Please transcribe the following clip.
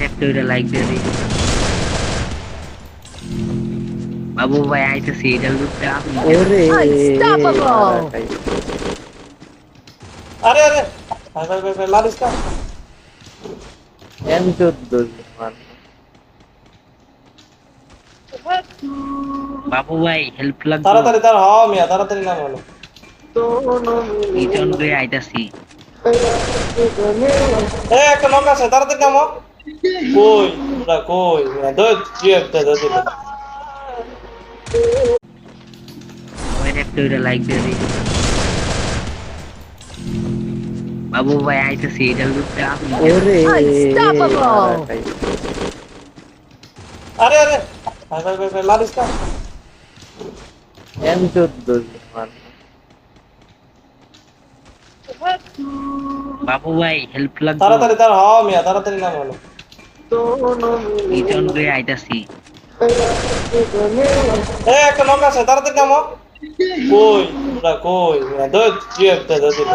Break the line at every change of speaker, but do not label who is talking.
একটা লাইক দিয়ে দিই। বাবু ভাই আইতেছি, এটা লুটতে আপনি।
ওরে
Unstoppable!
আরে আরে ভাই ভাই ভাই ভাই মারিস না।
M14 মান
বাবু ভাই হেল্প লাগবে।
তাড়াতাড়ি তার হওয়া মিয়া, তাড়াতাড়ি নাম হলো।
নিজন করে আইতাছি।
একটা নক আছে, তাড়াতাড়ি নামো। কই তোরা কই মিয়া, দই জিএফ দে দিল।
ওই একটা লাইক দিয়ে দিই। বাবু ভাই আইতেছি, এটা লুটতে আপনি।
ওরে
Unstoppable!
আরে আরে ভাই ভাই ভাই ভাই মারিস না।
M14 মান
বাবু ভাই হেল্প লাগবে।
তাড়াতাড়ি তার হওয়া মিয়া, তাড়াতাড়ি নাম হলো।
নিজন করে আইতাছি।
একটা নক আছে, তাড়াতাড়ি নামো। কই তোরা কই মিয়া, দই জিএফ দে দিল।